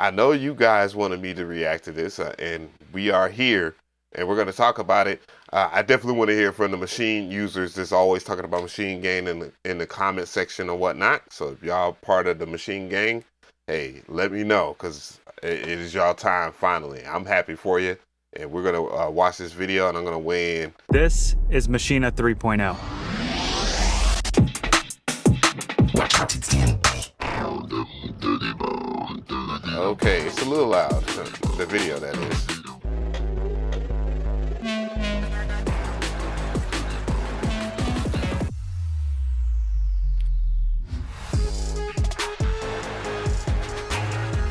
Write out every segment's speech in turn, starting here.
I know you guys wanted me to react to this, and we are here, and we're going to talk about it. I definitely want to hear from the machine users that's always talking about machine gang in the comment section or whatnot. So if y'all part of the machine gang, hey, let me know, because it is y'all time finally. I'm happy for you, and we're going to watch this video, and I'm going to weigh in. This is Maschine 3.0. Okay, it's a little loud, the video that is.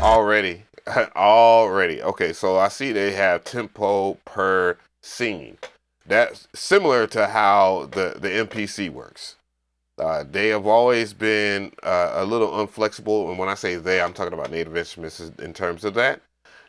Already. Okay, so I see they have tempo per scene. That's similar to how the MPC works. They have always been a little unflexible, and when I say they, I'm talking about Native Instruments in terms of that.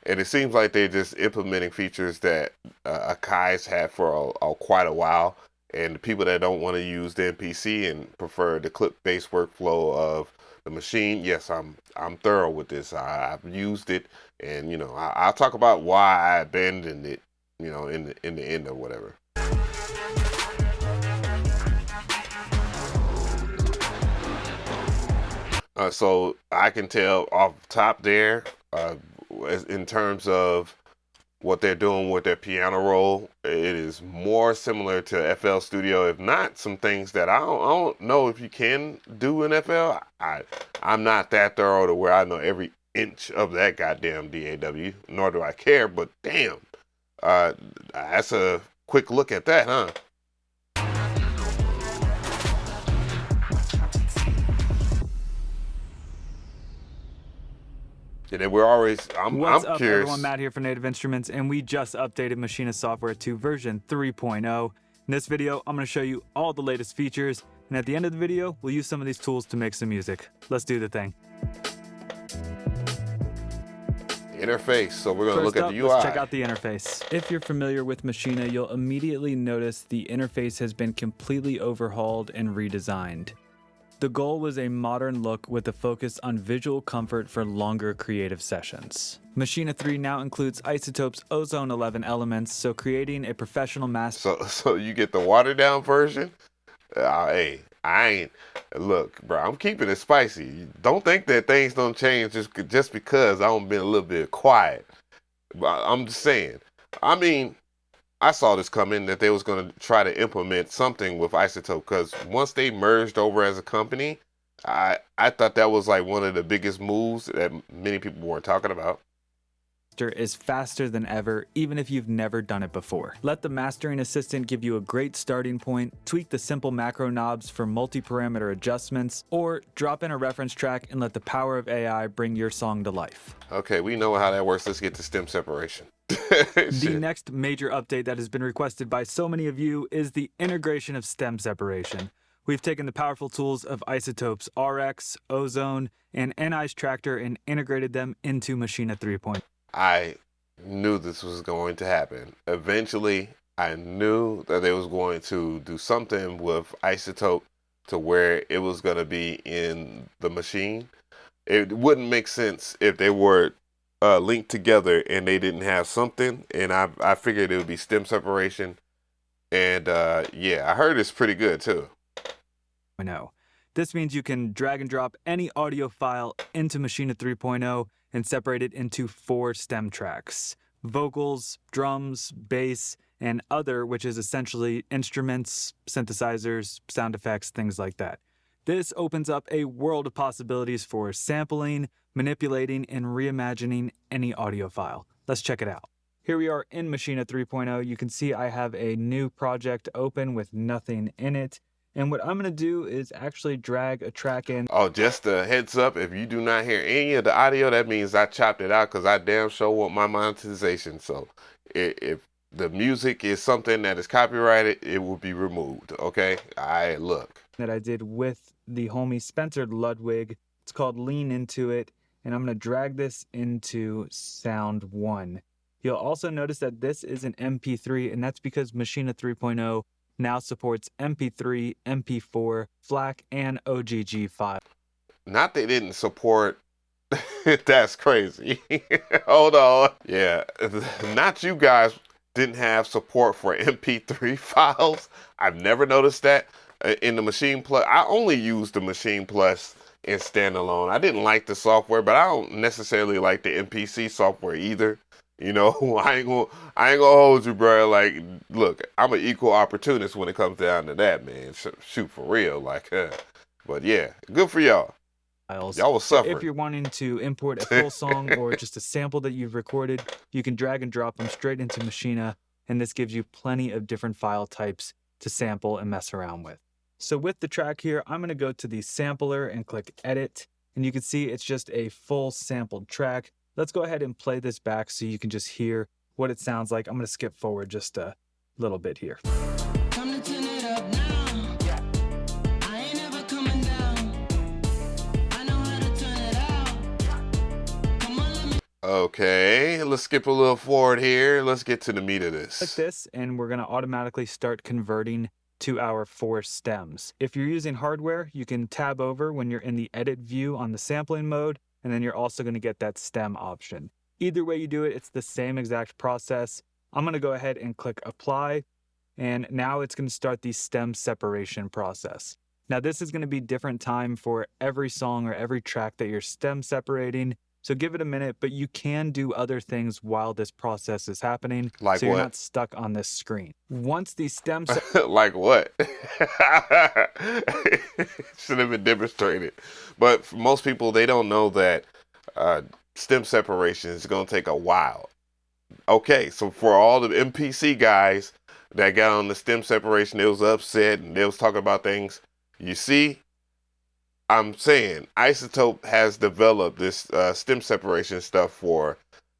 And it seems like they're just implementing features that Akai's had for quite a while. And the people that don't want to use the MPC and prefer the clip-based workflow of the machine, yes, I'm thorough with this. I've used it, and I'll talk about why I abandoned it, in the end or whatever. So I can tell off top there, in terms of what they're doing with their piano roll, it is more similar to FL Studio, if not some things that I don't know if you can do in FL. I'm not that thorough to where I know every inch of that goddamn DAW, nor do I care, but damn, that's a quick look at that, huh? And then we're always, What's I'm up, curious. everyone? Matt here for Native Instruments, and we just updated Maschine software to version 3.0. In this video, I'm going to show you all the latest features, and at the end of the video, we'll use some of these tools to make some music. Let's do the thing. Interface, so we're going to look at the UI. Let's check out the interface. If you're familiar with Maschine, you'll immediately notice the interface has been completely overhauled and redesigned. The goal was a modern look with a focus on visual comfort for longer creative sessions. Maschine 3 now includes Isotope's Ozone 11 elements, so creating a professional master. So you get the watered down version. Hey, I ain't. Look, bro, I'm keeping it spicy. Don't think that things don't change just because I'm been a little bit quiet. I'm just saying. I mean, I saw this coming, that they was going to try to implement something with Isotope, because once they merged over as a company, I thought that was like one of the biggest moves that many people weren't talking about. Is faster than ever, even if you've never done it before. Let the mastering assistant give you a great starting point, tweak the simple macro knobs for multi-parameter adjustments, or drop in a reference track and let the power of AI bring your song to life. Okay, we know how that works. Let's get to stem separation. The next major update that has been requested by so many of you is the integration of stem separation. We've taken the powerful tools of Isotope's RX, Ozone, and NI's Tractor and integrated them into Maschine 3.0. I knew this was going to happen. Eventually, I knew that they was going to do something with Isotope to where it was going to be in the machine. It wouldn't make sense if they were linked together and they didn't have something. And I figured it would be stem separation. And yeah, I heard it's pretty good too. I know. This means you can drag and drop any audio file into Maschine 3.0 and separate it into 4 stem tracks: vocals, drums, bass, and other, which is essentially instruments, synthesizers, sound effects, things like that. This opens up a world of possibilities for sampling, manipulating, and reimagining any audio file. Let's check it out. Here we are in Maschine 3.0. You can see I have a new project open with nothing in it. And what I'm going to do is actually drag a track in. Oh, just a heads up, if you do not hear any of the audio, that means I chopped it out, because I damn sure want my monetization. So if the music is something that is copyrighted, it will be removed, okay? Look. That I did with the homie Spencer Ludwig. It's called Lean Into It. And I'm going to drag this into Sound 1. You'll also notice that this is an MP3, and that's because Maschine 3.0 now supports MP3, MP4, FLAC, and OGG files. Not they didn't support That's crazy. Hold on. Yeah, not you guys didn't have support for MP3 files. I've never noticed that in the Machine Plus. I only use the Machine Plus in standalone. I didn't like the software, but I don't necessarily like the MPC software either. You know, I ain't gonna hold you, bro. Like, look, I'm an equal opportunist when it comes down to that, man. Shoot for real, like, but yeah, good for y'all. Files. Y'all was So if suffering. you're wanting to import a full song or just a sample that you've recorded, you can drag and drop them straight into Maschine, and this gives you plenty of different file types to sample and mess around with. So with the track here, I'm going to go to the sampler and click edit, and you can see it's just a full sampled track. Let's go ahead and play this back so you can just hear what it sounds like. I'm going to skip forward just a little bit here. Time to turn it up now. Yeah. I ain't never coming down. I know how to turn it out. Come on, let me. Okay, let's skip a little forward here. Let's get to the meat of Click this. this, and we're going to automatically start converting to our 4 stems. If you're using hardware, you can tab over when you're in the edit view on the sampling mode, and then you're also going to get that stem option. Either way you do it, it's the same exact process. I'm going to go ahead and click apply, and now it's going to start the stem separation process. Now this is going to be different time for every song or every track that you're stem separating. So give it a minute, but you can do other things while this process is happening. Like so you're what? not stuck on this screen. Once the stem Like what? Should have been demonstrated. But for most people, they don't know that stem separation is going to take a while. Okay, so for all the MPC guys that got on the stem separation, they was upset and they was talking about things. You see, I'm saying Isotope has developed this stem separation stuff for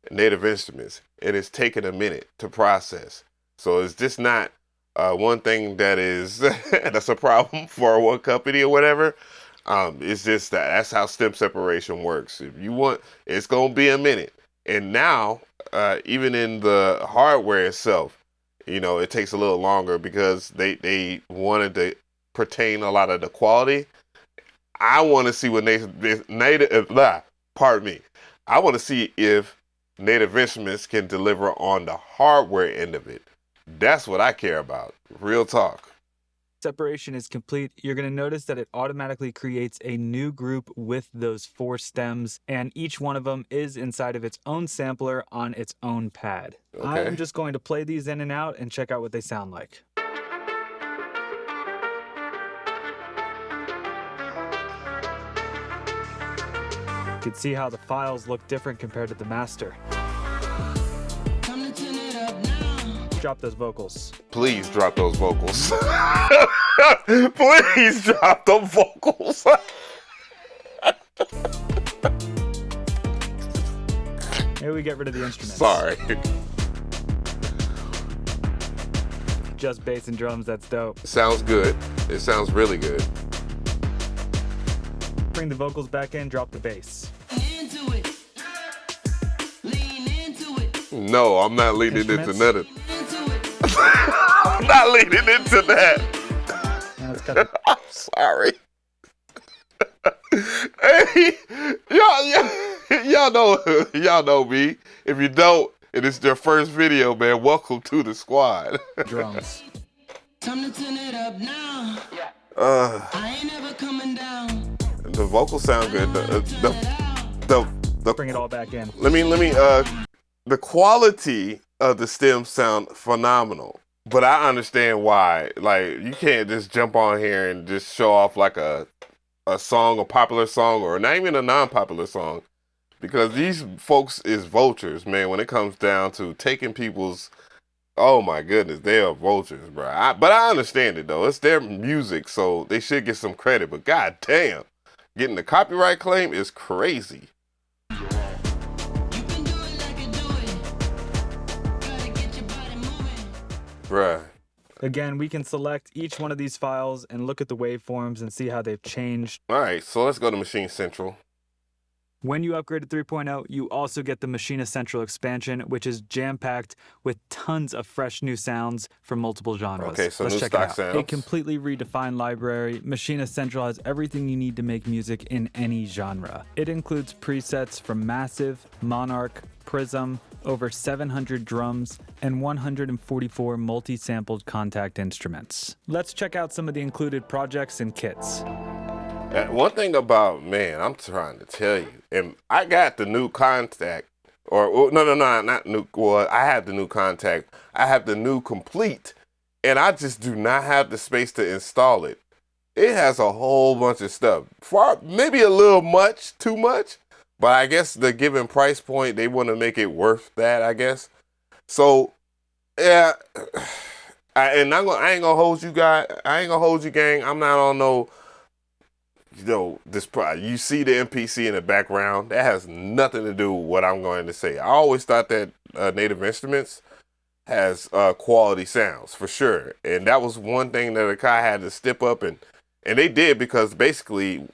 native instruments. It has taken a minute to process. So it's just not one thing that is that's a problem for one company or whatever. It's just that's how stem separation works. If you want, it's gonna be a minute. And now, even in the hardware itself, you know, it takes a little longer because they wanted to pertain a lot of the quality. I want to see what pardon me. I want to see if Native Instruments can deliver on the hardware end of it. That's what I care about. Real talk. separation is complete, you're going to notice that it automatically creates a new group with those 4 stems, and each one of them is inside of its own sampler on its own pad. Okay. I am just going to play these in and out and check out what they sound like. You can see how the files look different compared to the master. Time to turn it up now. Drop those vocals. Please drop those vocals. Please drop the vocals. Maybe we get rid of the instruments. Sorry. Just bass and drums, that's dope. Sounds good. It sounds really good. Bring the vocals back in, drop the bass. Into it. Lean into it. No, I'm not leaning into Instruments? nothing. Into it. I'm not leaning into that. Now let's cut it. I'm sorry. Hey, y'all know me. If you don't, and it's your first video, man, welcome to the squad. Drums. Time to turn it up now. I ain't never coming down. The vocals sound good. The Bring it all back in. let me the quality of the stems sound phenomenal, but I understand why. Like, you can't just jump on here and just show off like a song, a popular song, or not even a non-popular song, because these folks is vultures, man. When it comes down to taking people's, oh my goodness, they are vultures, bro. But I understand it though. It's their music, so they should get some credit. But god damn, getting the copyright claim is crazy. You can do it like I do it. Gotta get your body moving. Bruh. Again, we can select each one of these files and look at the waveforms and see how they've changed. All right, so let's go to Machine Central. When you upgrade to 3.0, you also get the Maschine Central expansion, which is jam-packed with tons of fresh new sounds from multiple genres. Okay, so Let's new check it stock out. sounds. A completely redefined library, Maschine Central has everything you need to make music in any genre. It includes presets from Massive, Monarch, Prism, over 700 drums, and 144 multi-sampled contact instruments. Let's check out some of the included projects and kits. One thing about, man, I'm trying to tell you, and I got the new contact, or no, not new. Well, I have the new contact. I have the new complete, and I just do not have the space to install it. It has a whole bunch of stuff, maybe a little much, too much, but I guess the given price point, they want to make it worth that, I guess. So, yeah, I ain't gonna hold you guys. I ain't gonna hold you, gang. I'm not on no. You see the MPC in the background. That has nothing to do with what I'm going to say. I always thought that Native Instruments has quality sounds for sure, and that was one thing that Akai had to step up, and they did, because basically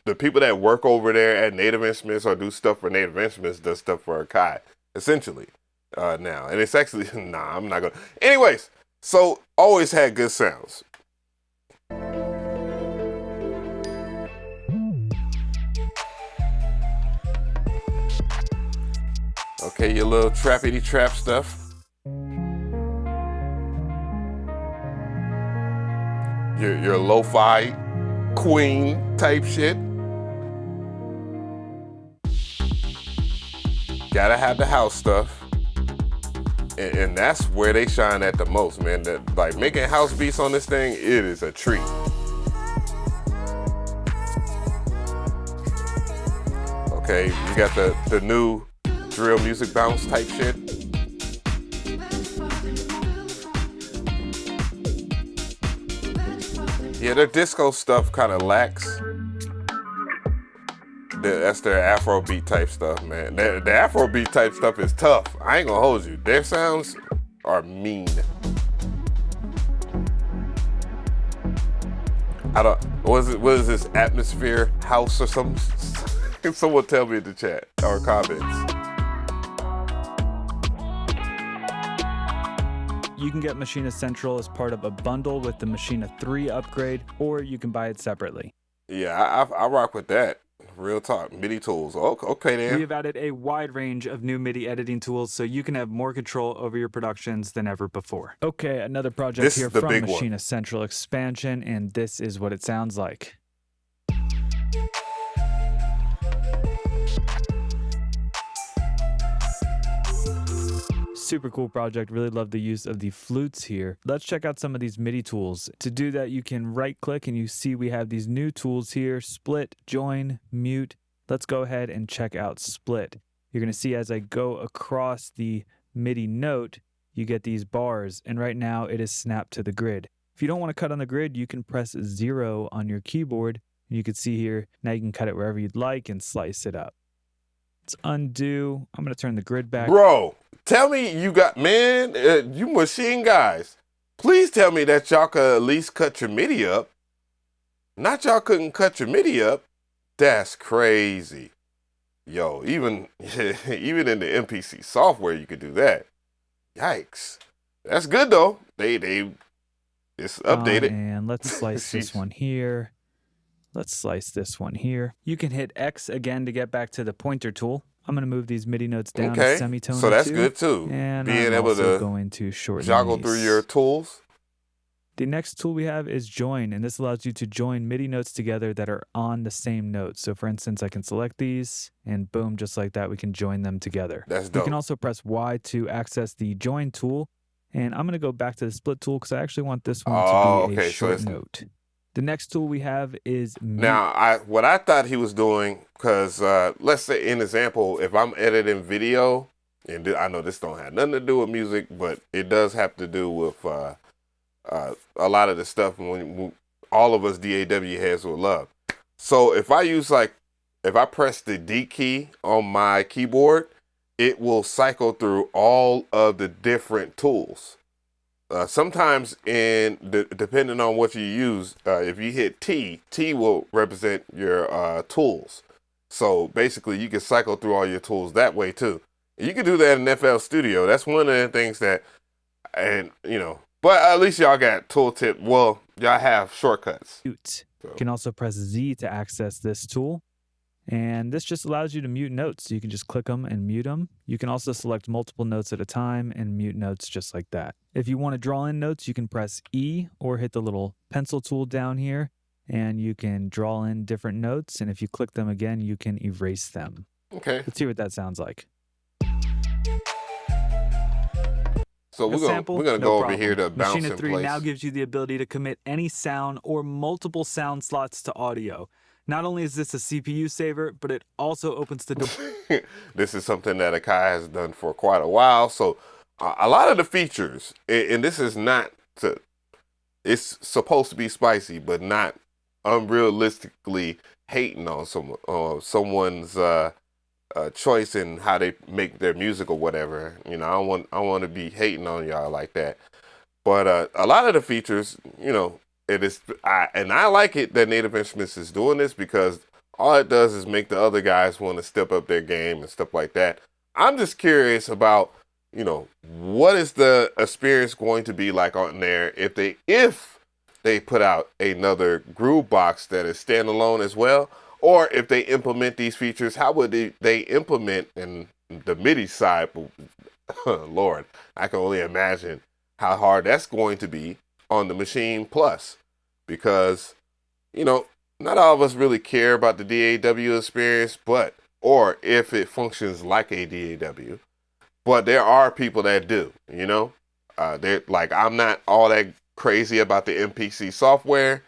the people that work over there at Native Instruments or do stuff for Native Instruments does stuff for Akai essentially now, and it's actually I'm not gonna. Anyways, so always had good sounds. Okay, your little trappity trap stuff. Your lo-fi queen type shit. Gotta have the house stuff. And that's where they shine at the most, man. Like making house beats on this thing, it is a treat. Okay, you got the new drill music bounce type shit. Yeah, their disco stuff kind of lacks. That's their Afrobeat type stuff, man. The Afrobeat type stuff is tough. I ain't gonna hold you. Their sounds are mean. What is this, atmosphere house or something? Someone tell me in the chat or comments. You can get Maschine Central as part of a bundle with the Maschine 3 upgrade, or you can buy it separately. Yeah, I rock with that. Real talk. Midi Tools. Okay, then. We have added a wide range of new MIDI editing tools so you can have more control over your productions than ever before. Okay, another project here from Maschine Central expansion, and this is what it sounds like. Super cool project. Really love the use of the flutes here. Let's check out some of these MIDI tools. To do that, you can right click and you see we have these new tools here: split, join, mute. Let's go ahead and check out split. You're going to see as I go across the MIDI note, you get these bars, and right now it is snapped to the grid. If you don't want to cut on the grid, you can press 0 on your keyboard, and you can see here, now you can cut it wherever you'd like and slice it up. Let's undo. I'm going to turn the grid back. Bro, tell me you got, man, you machine guys, please tell me that y'all could at least cut your MIDI up. Not y'all couldn't cut your MIDI up. That's crazy. Yo, even in the MPC software, you could do that. Yikes. That's good though. It's updated. And let's slice this one here. Let's slice this one here. You can hit X again to get back to the pointer tool. I'm going to move these MIDI notes down to semitone. So that's good too. And being able to joggle through your tools. The next tool we have is join, and this allows you to join MIDI notes together that are on the same note. So for instance, I can select these, and boom, just like that, we can join them together. That's dope. You can also press Y to access the join tool, and I'm going to go back to the split tool because I actually want this one to be a short note. The next tool we have is mute. Now, what I thought he was doing, because let's say, in example, if I'm editing video, and I know this don't have nothing to do with music, but it does have to do with a lot of the stuff when all of us DAW heads will love. So if I press the D key on my keyboard, it will cycle through all of the different tools. Sometimes depending on what you use, if you hit T will represent your tools. So basically, you can cycle through all your tools that way too. You can do that in FL Studio. That's one of the things that, and but at least y'all got tooltip. Well, y'all have shortcuts. Mute. So. You can also press Z to access this tool. And this just allows you to mute notes. So you can just click them and mute them. You can also select multiple notes at a time and mute notes just like that. If you want to draw in notes, you can press E or hit the little pencil tool down here, and you can draw in different notes. And if you click them again, you can erase them. Okay. Let's hear what that sounds like. So we're gonna go over here to bounce Maschine in 3 place. now gives you the ability to commit any sound or multiple sound slots to audio. Not only is this a CPU saver, but it also opens the door. This is something that Akai has done for quite a while. So a lot of the features, and this is not it's supposed to be spicy, but not unrealistically hating on someone's choice in how they make their music or whatever. I don't want to be hating on y'all like that. But a lot of the features, it is, I like it that Native Instruments is doing this, because all it does is make the other guys want to step up their game and stuff like that. I'm just curious about, what is the experience going to be like on there if they put out another groove box that is standalone as well, or if they implement these features, how would they implement in the MIDI side? Lord, I can only imagine how hard that's going to be on the Maschine Plus, because not all of us really care about the DAW experience, or if it functions like a DAW, but there are people that do. They're like, I'm not all that crazy about the MPC software,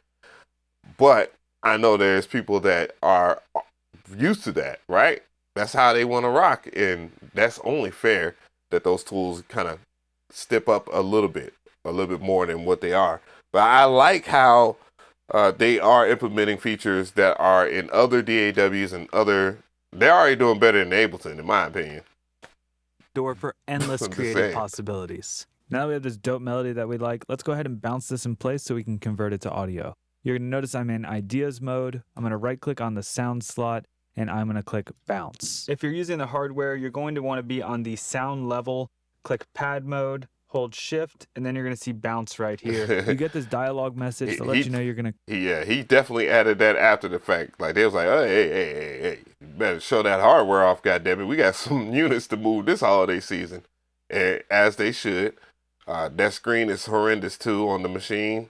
but I know there's people that are used to that, right? That's how they want to rock, and that's only fair that those tools kind of step up a little bit more than what they are. But I like how they are implementing features that are in other DAWs and they're already doing better than Ableton, in my opinion. Door for endless creative possibilities. Now that we have this dope melody that we like, let's go ahead and bounce this in place so we can convert it to audio. You're going to notice I'm in ideas mode. I'm going to right click on the sound slot, and I'm going to click bounce. If you're using the hardware, you're going to want to be on the sound level, click pad mode, hold shift, and then you're going to see bounce right here. You get this dialogue message to let you know you're going to... Yeah, he definitely added that after the fact. Like, they was like, oh, hey, you better show that hardware off, goddammit. We got some units to move this holiday season. And as they should. That screen is horrendous too on the Maschine.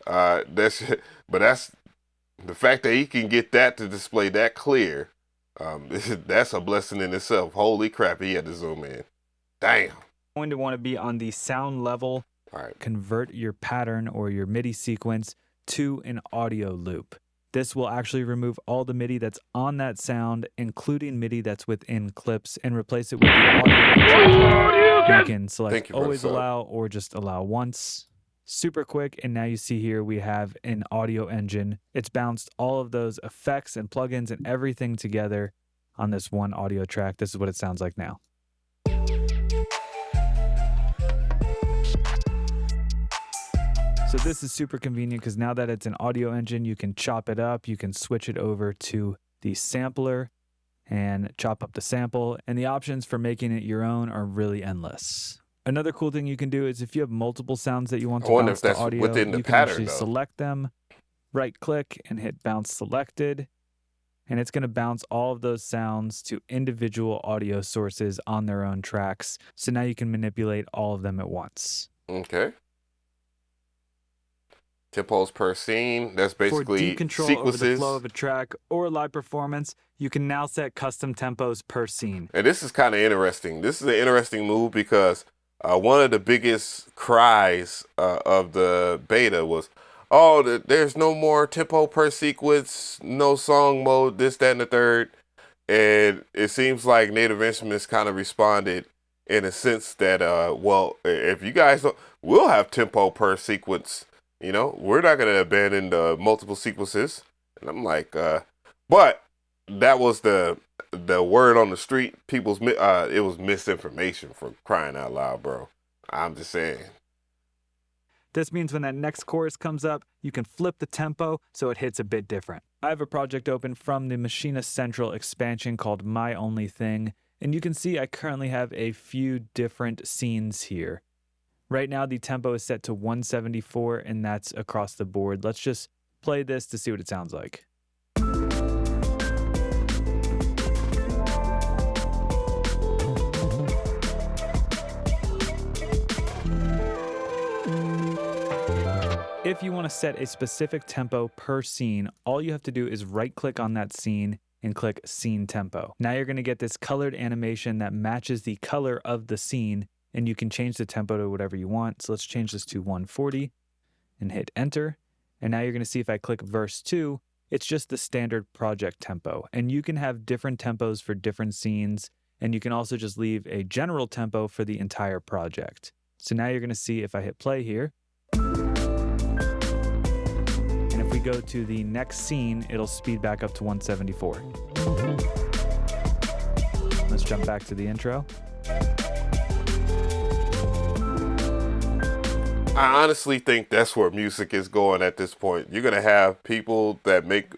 But that's the fact that he can get that to display that clear. That's a blessing in itself. Holy crap, he had to zoom in. Damn. Going to want to be on the sound level. All right. Convert your pattern or your MIDI sequence to an audio loop. This will actually remove all the MIDI that's on that sound, including MIDI that's within clips, and replace it with the audio. You can select always allow or just allow once. Super quick, and now you see here we have an audio engine. It's bounced all of those effects and plugins and everything together on this one audio track. This is what it sounds like now. So this is super convenient because now that it's an audio engine, you can chop it up, you can switch it over to the sampler and chop up the sample, and the options for making it your own are really endless. Another cool thing you can do is if you have multiple sounds that you want to bounce to audio, within the you can pattern, actually select them, right click and hit bounce selected, and it's going to bounce all of those sounds to individual audio sources on their own tracks. So now you can manipulate all of them at once. Okay. Tempos per scene. That's basically for deep control sequences. Over the flow of a track or live performance, you can now set custom tempos per scene. And this is kind of interesting. This is an interesting move because one of the biggest cries of the beta was, oh, there's no more tempo per sequence, no song mode, this, that, and the third. And it seems like Native Instruments kind of responded in a sense that, well, if you guys don't, we'll have tempo per sequence. We're not going to abandon the multiple sequences. And I'm like, but that was the word on the street. It was misinformation, for crying out loud, bro. I'm just saying. This means when that next chorus comes up, you can flip the tempo so it hits a bit different. I have a project open from the Maschine Central expansion called My Only Thing, and you can see I currently have a few different scenes here. Right now the tempo is set to 174, and that's across the board. Let's just play this to see what it sounds like. If you want to set a specific tempo per scene, all you have to do is right-click on that scene and click Scene Tempo. Now you're going to get this colored animation that matches the color of the scene, and you can change the tempo to whatever you want. So let's change this to 140 and hit Enter. And now you're going to see if I click verse 2, it's just the standard project tempo. And you can have different tempos for different scenes, and you can also just leave a general tempo for the entire project. So now you're going to see if I hit play here, and if we go to the next scene, it'll speed back up to 174. Let's jump back to the intro. I honestly think that's where music is going at this point. You're gonna have people that make.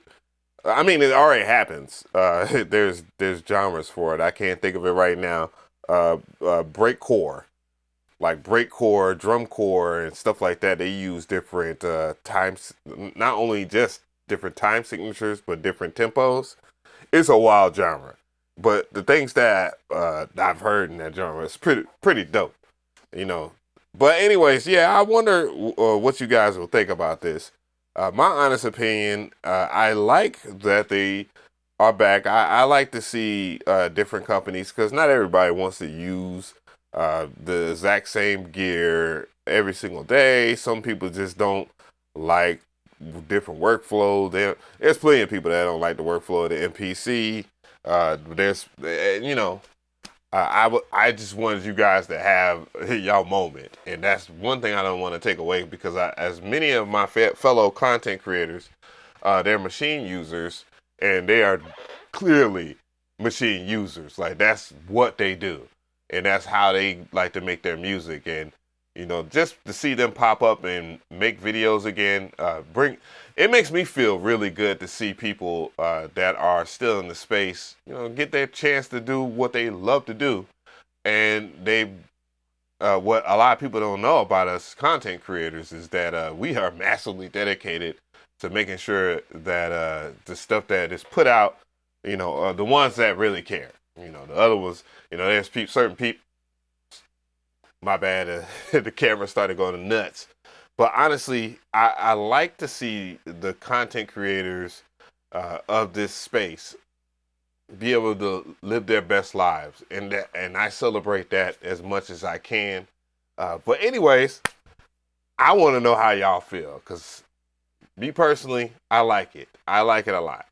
I mean, it already happens. There's genres for it. I can't think of it right now. Breakcore, like breakcore, drumcore, and stuff like that. They use different times, not only just different time signatures, but different tempos. It's a wild genre, but the things that I've heard in that genre is pretty dope, you know. But anyways, yeah, I wonder what you guys will think about this. My honest opinion, I like that they are back. I like to see different companies, because not everybody wants to use the exact same gear every single day. Some people just don't like different workflow. There's plenty of people that don't like the workflow of the MPC. I just wanted you guys to have y'all moment, and that's one thing I don't want to take away, because as many of my fellow content creators, they're Maschine users, and they are clearly Maschine users. Like, that's what they do, and that's how they like to make their music. And just to see them pop up and make videos again, it makes me feel really good to see people that are still in the space, get their chance to do what they love to do. And what a lot of people don't know about us content creators is that we are massively dedicated to making sure that the stuff that is put out, the ones that really care. The other ones, there's certain people. My bad, the camera started going nuts. But honestly, I like to see the content creators of this space be able to live their best lives, and I celebrate that as much as I can. But anyways, I want to know how y'all feel, because me personally, I like it. I like it a lot.